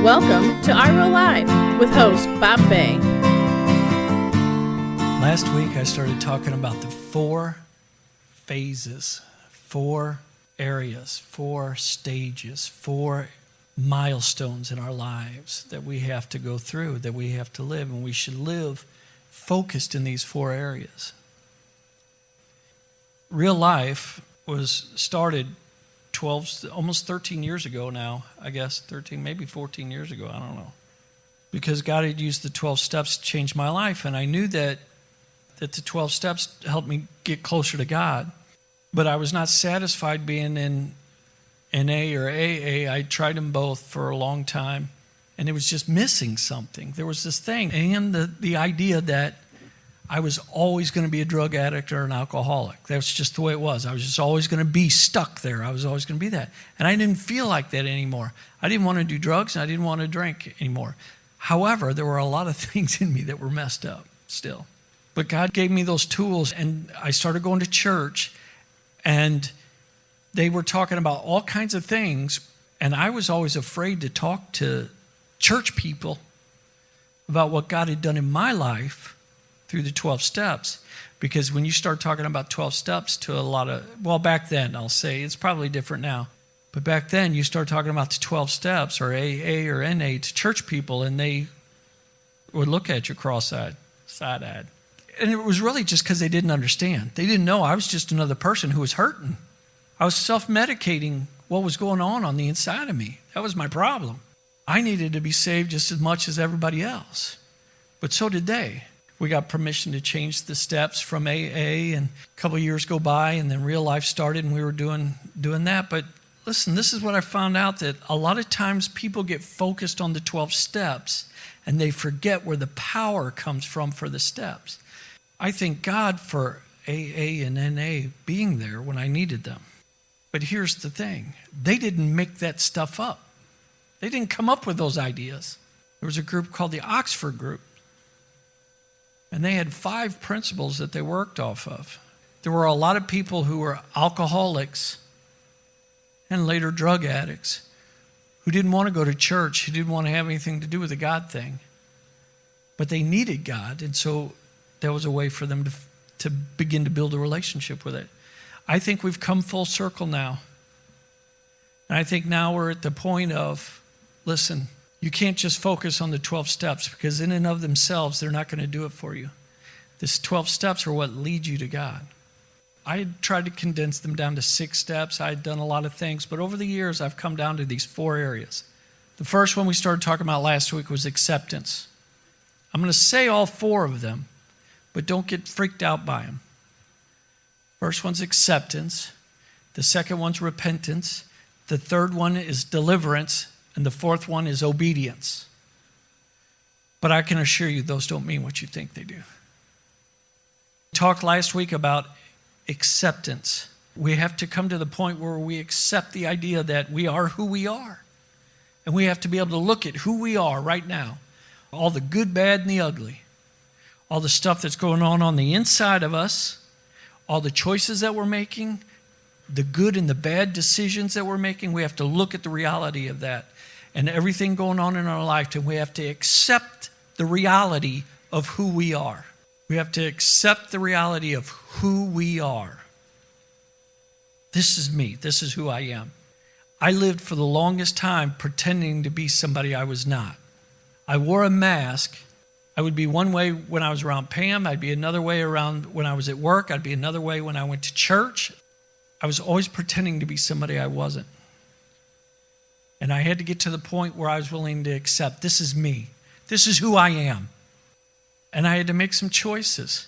Welcome to IRO Live with host Bob Bay. Last week I started talking about the 4 phases, 4 areas, 4 stages, 4 milestones in our lives that we have to go through, that we have to live, and we should live focused in these 4 areas. Real life was started almost 13 years ago now, I guess, 13, maybe 14 years ago, I don't know. Because God had used the 12 steps to change my life, and I knew that the 12 steps helped me get closer to God. But I was not satisfied being in NA or AA. I tried them both for a long time, and it was just missing something. There was this thing, and the idea that I was always going to be a drug addict or an alcoholic. That's just the way it was. I was just always going to be stuck there. I was always going to be that. And I didn't feel like that anymore. I didn't want to do drugs, and I didn't want to drink anymore. However, there were a lot of things in me that were messed up still. But God gave me those tools, and I started going to church, and they were talking about all kinds of things, and I was always afraid to talk to church people about what God had done in my life through the 12 steps. Because when you start talking about 12 steps to a lot of, well, back then, I'll say, it's probably different now. But back then, you start talking about the 12 steps or AA or NA to church people, and they would look at you cross-eyed, side-eyed. And it was really just because they didn't understand. They didn't know I was just another person who was hurting. I was self-medicating what was going on the inside of me. That was my problem. I needed to be saved just as much as everybody else. But so did they. We got permission to change the steps from AA, and a couple of years go by, and then real life started, and we were doing that. But listen, this is what I found out, that a lot of times people get focused on the 12 steps, and they forget where the power comes from for the steps. I thank God for AA and NA being there when I needed them. But here's the thing. They didn't make that stuff up. They didn't come up with those ideas. There was a group called the Oxford Group. And they had 5 principles that they worked off of. There were a lot of people who were alcoholics and later drug addicts who didn't want to go to church, who didn't want to have anything to do with the God thing. But they needed God, and so that was a way for them to begin to build a relationship with it. I think we've come full circle now. And I think now we're at the point of, listen, you can't just focus on the 12 steps, because in and of themselves, they're not going to do it for you. These 12 steps are what lead you to God. I had tried to condense them down to 6 steps. I had done a lot of things, but over the years, I've come down to these 4 areas. The first one we started talking about last week was acceptance. I'm going to say all 4 of them, but don't get freaked out by them. First one's acceptance. The second one's repentance. The third one is deliverance. And the 4th one is obedience. But I can assure you, those don't mean what you think they do. We talked last week about acceptance. We have to come to the point where we accept the idea that we are who we are. And we have to be able to look at who we are right now. All the good, bad, and the ugly. All the stuff that's going on the inside of us. All the choices that we're making. The good and the bad decisions that we're making. We have to look at the reality of that. And everything going on in our life, and we have to accept the reality of who we are. We have to accept the reality of who we are. This is me. This is who I am. I lived for the longest time pretending to be somebody I was not. I wore a mask. I would be one way when I was around Pam. I'd be another way around when I was at work. I'd be another way when I went to church. I was always pretending to be somebody I wasn't. And I had to get to the point where I was willing to accept, this is me. This is who I am. And I had to make some choices.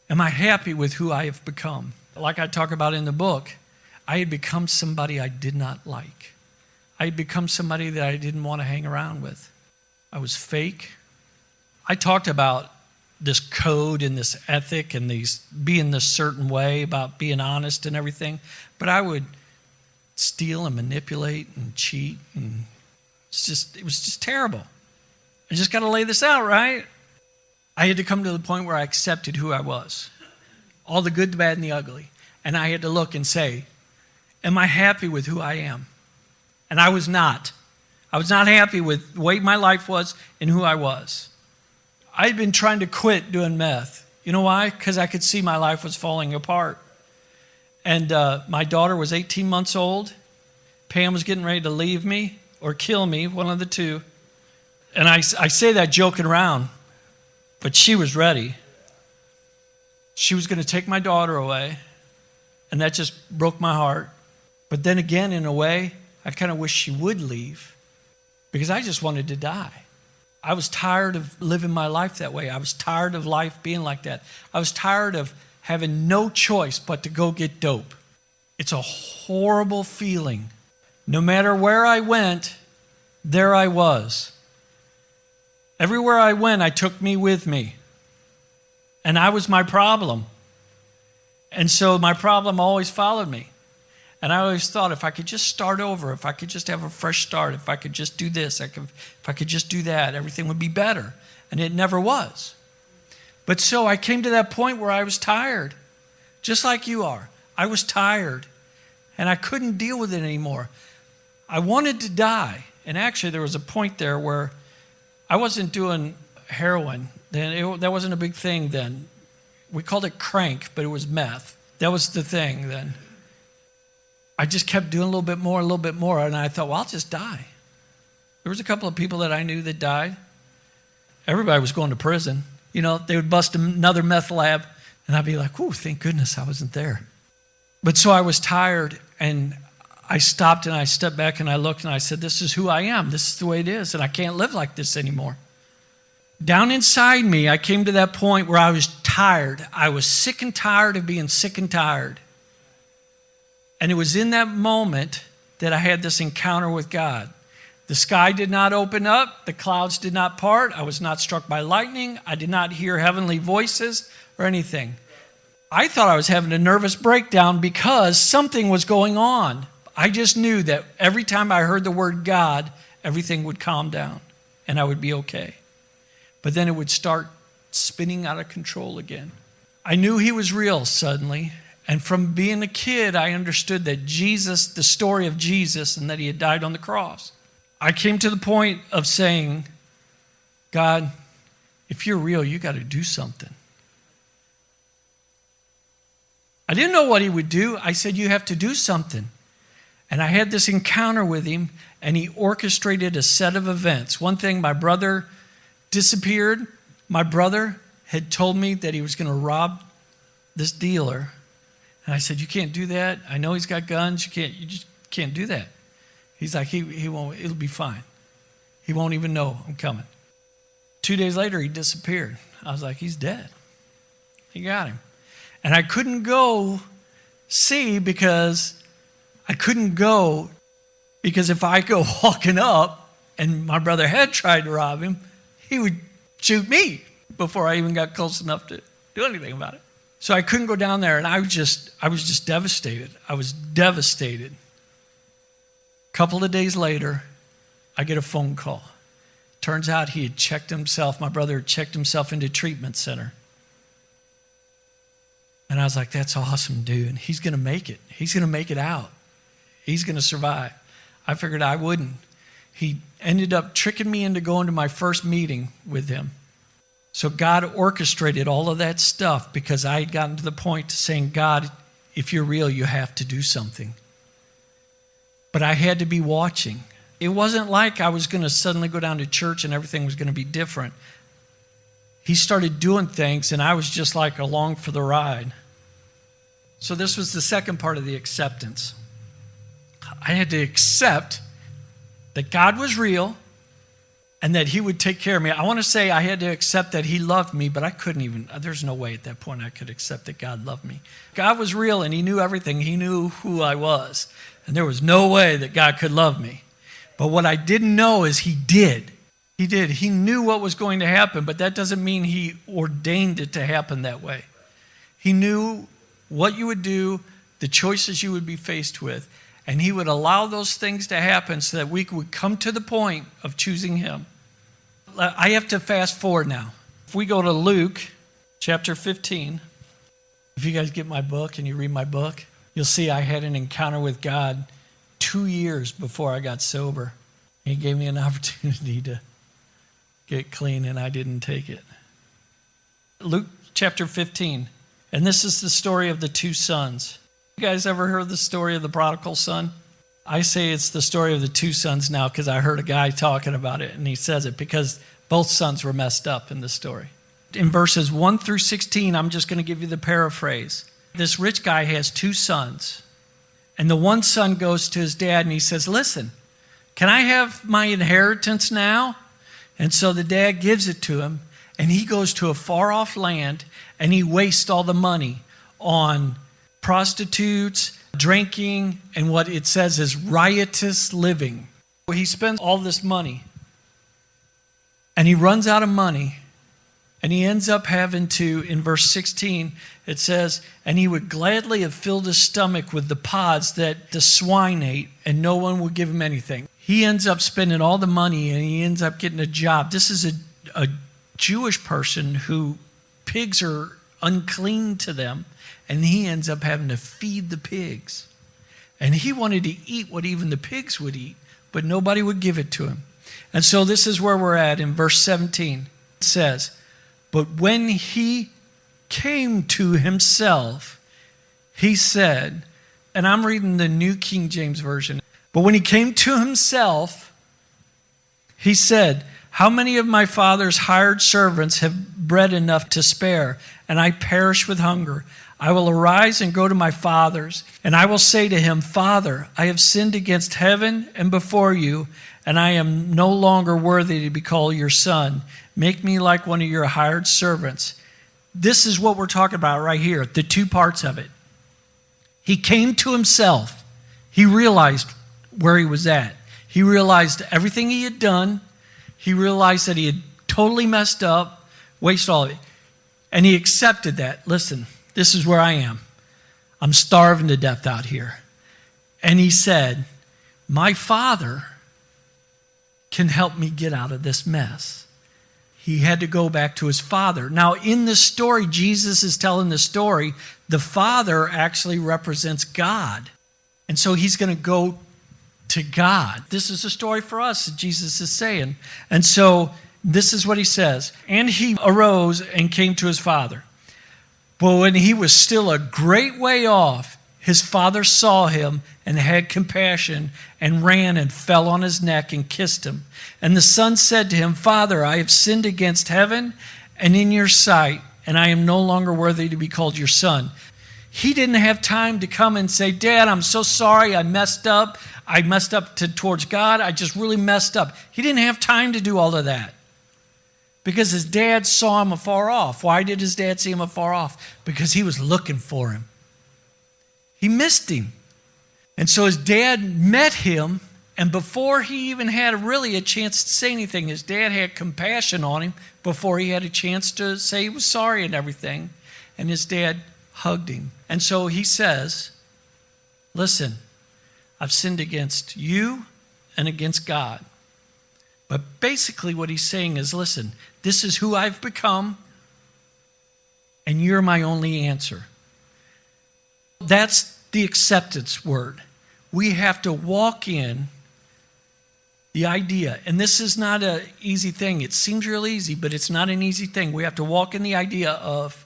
Am I happy with who I have become? Like I talk about in the book, I had become somebody I did not like. I had become somebody that I didn't want to hang around with. I was fake. I talked about this code and this ethic and these being this certain way about being honest and everything. But I would steal and manipulate and cheat, and it was just terrible. I just got to lay this out, right? I had to come to the point where I accepted who I was. All the good, the bad, and the ugly. And I had to look and say, am I happy with who I am? And I was not. I was not happy with the way my life was and who I was. I'd been trying to quit doing meth. You know why? Because I could see my life was falling apart. And my daughter was 18 months old. Pam was getting ready to leave me or kill me, one of the two. And I say that joking around, but she was ready. She was going to take my daughter away, and that just broke my heart. But then again, in a way, I kind of wish she would leave because I just wanted to die. I was tired of living my life that way. I was tired of life being like that. I was tired of having no choice but to go get dope. It's a horrible feeling. No matter where I went, there I was. Everywhere I went, I took me with me. And I was my problem. And so my problem always followed me. And I always thought if I could just start over, if I could just have a fresh start, if I could just do this, if I could just do that, everything would be better. And it never was. But so I came to that point where I was tired, just like you are. I was tired, and I couldn't deal with it anymore. I wanted to die. And actually, there was a point there where I wasn't doing heroin. That wasn't a big thing then. We called it crank, but it was meth. That was the thing then. I just kept doing a little bit more, and I thought, well, I'll just die. There was a couple of people that I knew that died. Everybody was going to prison. You know, they would bust another meth lab, and I'd be like, oh, thank goodness I wasn't there. But so I was tired, and I stopped, and I stepped back, and I looked, and I said, this is who I am. This is the way it is, and I can't live like this anymore. Down inside me, I came to that point where I was tired. I was sick and tired of being sick and tired. And it was in that moment that I had this encounter with God. The sky did not open up. The clouds did not part. I was not struck by lightning. I did not hear heavenly voices or anything. I thought I was having a nervous breakdown because something was going on. I just knew that every time I heard the word God, everything would calm down and I would be okay. But then it would start spinning out of control again. I knew he was real suddenly. And from being a kid, I understood that Jesus, the story of Jesus, and that he had died on the cross. I came to the point of saying, God, if you're real, you got to do something. I didn't know what he would do. I said, you have to do something. And I had this encounter with him, and he orchestrated a set of events. One thing, my brother disappeared. My brother had told me that he was going to rob this dealer. And I said, you can't do that. I know he's got guns. You just can't do that. He's like, he won't, it'll be fine. He won't even know I'm coming. 2 days later, he disappeared. I was like, he's dead. He got him. And I couldn't go see because if I go walking up and my brother had tried to rob him, he would shoot me before I even got close enough to do anything about it. So I couldn't go down there, and I was just devastated. I was devastated. A couple of days later, I get a phone call. Turns out he had checked himself, my brother had checked himself into treatment center. And I was like, that's awesome, dude. He's going to make it. He's going to make it out. He's going to survive. I figured I wouldn't. He ended up tricking me into going to my first meeting with him. So God orchestrated all of that stuff because I had gotten to the point to saying, God, if you're real, you have to do something. But I had to be watching. It wasn't like I was going to suddenly go down to church and everything was going to be different. He started doing things and I was just like along for the ride. So this was the second part of the acceptance. I had to accept that God was real and that he would take care of me. I want to say I had to accept that he loved me, but I couldn't even, there's no way at that point I could accept that God loved me. God was real and he knew everything. He knew who I was. And there was no way that God could love me. But what I didn't know is he did. He did. He knew what was going to happen, but that doesn't mean he ordained it to happen that way. He knew what you would do, the choices you would be faced with, and he would allow those things to happen so that we would come to the point of choosing him. I have to fast forward now. If we go to Luke chapter 15, if you guys get my book and you read my book, you'll see I had an encounter with God 2 years before I got sober. He gave me an opportunity to get clean, and I didn't take it. Luke chapter 15. And this is the story of the two sons. You guys ever heard the story of the prodigal son? I say it's the story of the two sons now because I heard a guy talking about it, and he says it because both sons were messed up in the story. In verses 1 through 16, I'm just going to give you the paraphrase. This rich guy has two sons, and the one son goes to his dad, and he says, listen, can I have my inheritance now? And so the dad gives it to him, and he goes to a far-off land, and he wastes all the money on prostitutes, drinking, and what it says is riotous living. He spends all this money, and he runs out of money, and he ends up having to, in verse 16, it says, and he would gladly have filled his stomach with the pods that the swine ate, and no one would give him anything. He ends up spending all the money, and he ends up getting a job. This is a Jewish person who pigs are unclean to them, and he ends up having to feed the pigs. And he wanted to eat what even the pigs would eat, but nobody would give it to him. And so this is where we're at in verse 17. It says, but when he came to himself, he said, and I'm reading the New King James Version, but when he came to himself, he said, how many of my father's hired servants have bread enough to spare, and I perish with hunger? I will arise and go to my father's, and I will say to him, Father, I have sinned against heaven and before you, and I am no longer worthy to be called your son. Make me like one of your hired servants. This is what we're talking about right here, the two parts of it. He came to himself. He realized where he was at. He realized everything he had done. He realized that he had totally messed up, wasted all of it. And he accepted that. Listen, this is where I am. I'm starving to death out here. And he said, my father can help me get out of this mess. He had to go back to his father. Now, in this story, Jesus is telling the story. The father actually represents God. And so he's going to go to God. This is a story for us that Jesus is saying. And so this is what he says. And he arose and came to his father. But when he was still a great way off, his father saw him and had compassion and ran and fell on his neck and kissed him. And the son said to him, Father, I have sinned against heaven and in your sight, and I am no longer worthy to be called your son. He didn't have time to come and say, Dad, I'm so sorry, I messed up. I messed up towards God. I just really messed up. He didn't have time to do all of that because his dad saw him afar off. Why did his dad see him afar off? Because he was looking for him. He missed him. And so his dad met him, and before he even had really a chance to say anything, his dad had compassion on him before he had a chance to say he was sorry and everything. And his dad hugged him. And so he says, listen, I've sinned against you and against God. But basically what he's saying is, listen, this is who I've become, and you're my only answer. That's the acceptance word. We have to walk in the idea, and this is not an easy thing. It seems real easy, but it's not an easy thing. We have to walk in the idea of,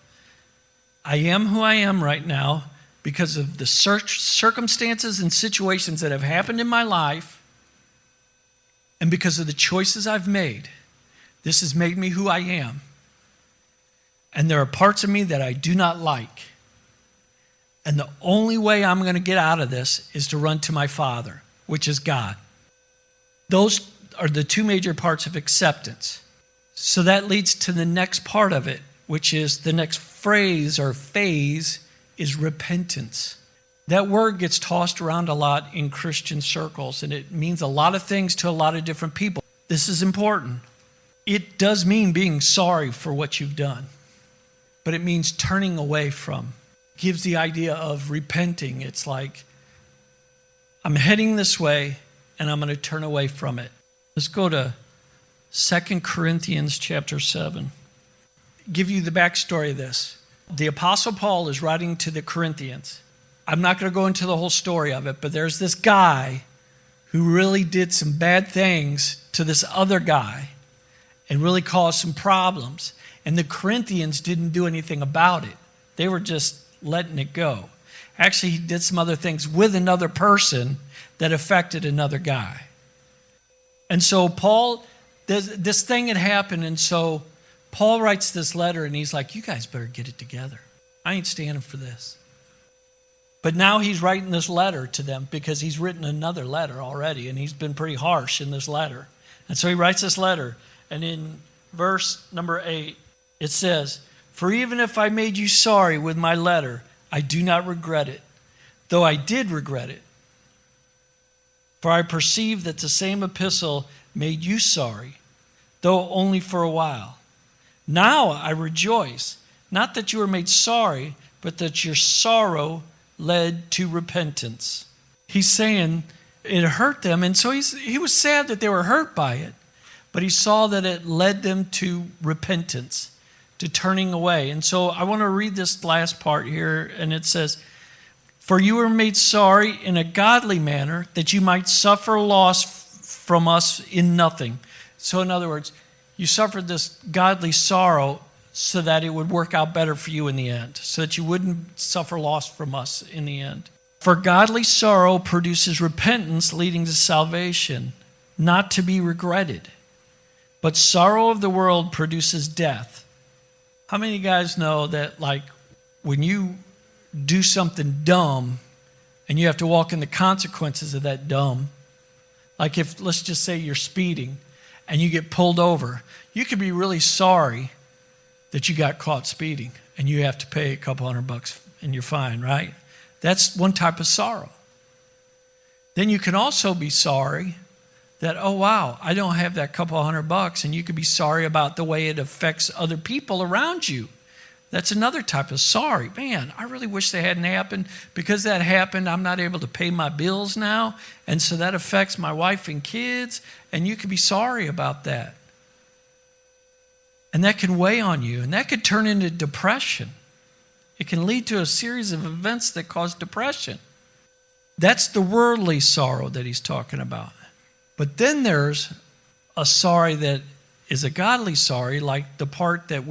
I am who I am right now because of the circumstances and situations that have happened in my life, and because of the choices I've made. This has made me who I am. And there are parts of me that I do not like. And the only way I'm going to get out of this is to run to my Father, which is God. Those are the two major parts of acceptance. So that leads to the next part of it, which is the next phrase or phase is repentance. That word gets tossed around a lot in Christian circles, and it means a lot of things to a lot of different people. This is important. It does mean being sorry for what you've done, but it means turning away from. It gives the idea of repenting. It's like, I'm heading this way, and I'm going to turn away from it. Let's go to 2 Corinthians chapter 7. Give you the backstory of this. The Apostle Paul is writing to the Corinthians. I'm not going to go into the whole story of it, but there's this guy who really did some bad things to this other guy and really caused some problems. And the Corinthians didn't do anything about it. They were just letting it go. Actually, he did some other things with another person that affected another guy. And so Paul, this thing had happened, and so Paul writes this letter, and he's like, you guys better get it together. I ain't standing for this. But now he's writing this letter to them because he's written another letter already, and he's been pretty harsh in this letter. And so he writes this letter, and in verse number 8, it says, for even if I made you sorry with my letter, I do not regret it, though I did regret it. For I perceive that the same epistle made you sorry, though only for a while. Now I rejoice, not that you were made sorry, but that your sorrow led to repentance. He's saying it hurt them, and so he was sad that they were hurt by it, but he saw that it led them to repentance, to turning away. And so I want to read this last part here, and it says, for you were made sorry in a godly manner, that you might suffer loss from us in nothing. So in other words, you suffered this godly sorrow so that it would work out better for you in the end, so that you wouldn't suffer loss from us in the end. For godly sorrow produces repentance leading to salvation, not to be regretted. But sorrow of the world produces death. How many of you guys know that, like, when you do something dumb and you have to walk in the consequences of that dumb, like if, let's just say you're speeding and you get pulled over, you could be really sorry that you got caught speeding and you have to pay a couple $100 and you're fine, right? That's one type of sorrow. Then you can also be sorry that, oh wow, I don't have that couple $100, and you could be sorry about the way it affects other people around you. That's another type of sorry. Man, I really wish that hadn't happened. Because that happened, I'm not able to pay my bills now. And so that affects my wife and kids. And you can be sorry about that. And that can weigh on you. And that could turn into depression. It can lead to a series of events that cause depression. That's the worldly sorrow that he's talking about. But then there's a sorry that is a godly sorry, like the part that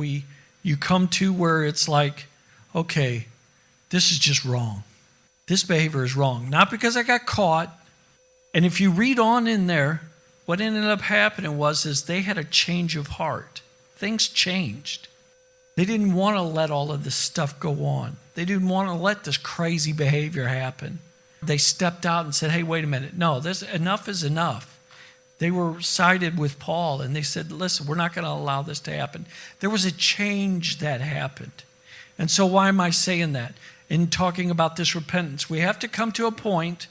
you come to where it's like, okay, this is just wrong. This behavior is wrong. Not because I got caught. And if you read on in there, what ended up happening is they had a change of heart. Things changed. They didn't want to let all of this stuff go on. They didn't want to let this crazy behavior happen. They stepped out and said, hey, wait a minute. No, enough is enough. They were sided with Paul, and they said, listen, we're not going to allow this to happen. There was a change that happened. And so why am I saying that? In talking about this repentance, we have to come to a point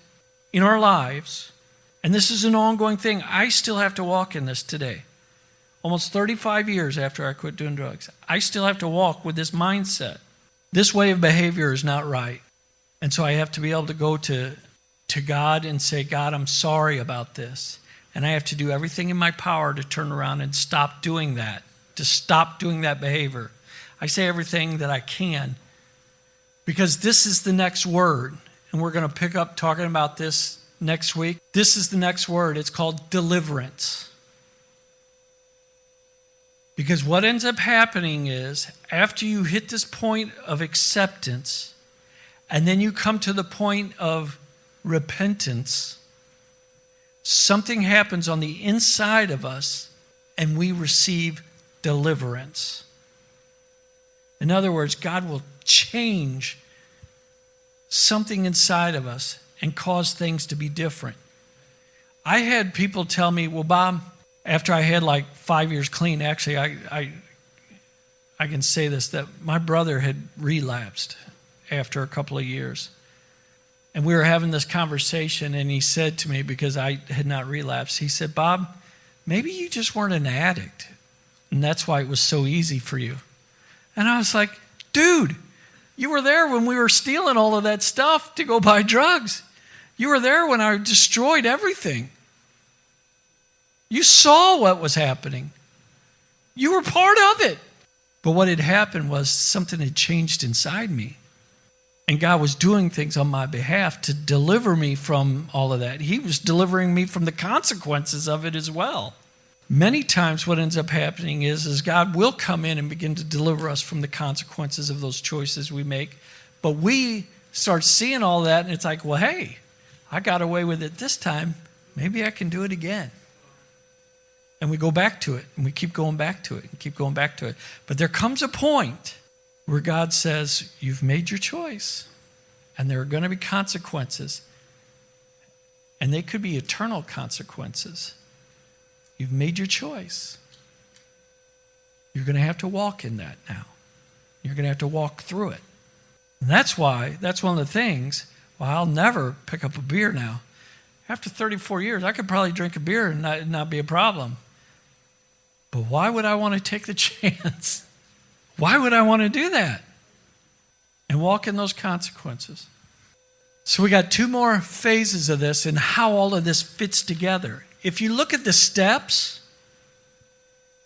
in our lives, and this is an ongoing thing. I still have to walk in this today. Almost 35 years after I quit doing drugs, I still have to walk with this mindset. This way of behavior is not right. And so I have to be able to go to God and say, God, I'm sorry about this. And I have to do everything in my power to turn around and stop doing that, to stop doing that behavior. I say everything that I can because this is the next word. And we're going to pick up talking about this next week. This is the next word. It's called deliverance. Because what ends up happening is after you hit this point of acceptance and then you come to the point of repentance, something happens on the inside of us and we receive deliverance. In other words, God will change something inside of us and cause things to be different. I had people tell me, well, Bob, after I had like 5 years clean, actually, I can say this, that my brother had relapsed after a couple of years. And we were having this conversation, and he said to me, because I had not relapsed, he said, Bob, maybe you just weren't an addict, and that's why it was so easy for you. And I was like, dude, you were there when we were stealing all of that stuff to go buy drugs. You were there when I destroyed everything. You saw what was happening. You were part of it. But what had happened was something had changed inside me. And God was doing things on my behalf to deliver me from all of that. He was delivering me from the consequences of it as well. Many times what ends up happening is God will come in and begin to deliver us from the consequences of those choices we make. But we start seeing all that, and it's like, well, hey, I got away with it this time. Maybe I can do it again. And we go back to it, and we keep going back to it, and keep going back to it. But there comes a point where God says, you've made your choice, and there are going to be consequences. And they could be eternal consequences. You've made your choice. You're going to have to walk in that now. You're going to have to walk through it. And that's one of the things, well, I'll never pick up a beer now. After 34 years, I could probably drink a beer and not be a problem. But why would I want to take the chance? Why would I want to do that? And walk in those consequences. So we got 2 more phases of this and how all of this fits together. If you look at the steps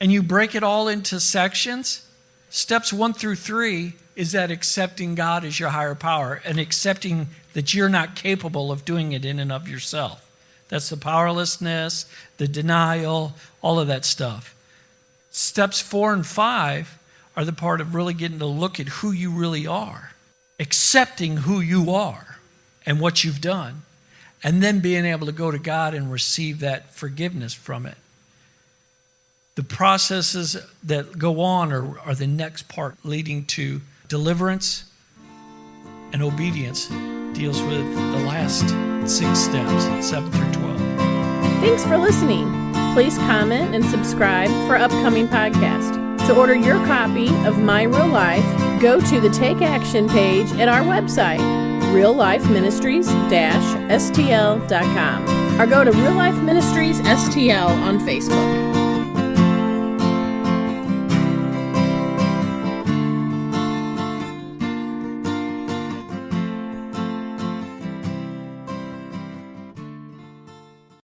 and you break it all into sections, steps 1 through 3 is that accepting God as your higher power and accepting that you're not capable of doing it in and of yourself. That's the powerlessness, the denial, all of that stuff. Steps 4 and 5 are the part of really getting to look at who you really are, accepting who you are and what you've done, and then being able to go to God and receive that forgiveness from it. The processes that go on are the next part leading to deliverance and obedience. Deals with the last 6 steps, 7 through 12. Thanks for listening. Please comment and subscribe for upcoming podcasts. To order your copy of My Real Life, go to the Take Action page at our website, reallifeministries-stl.com, or go to Real Life Ministries STL on Facebook.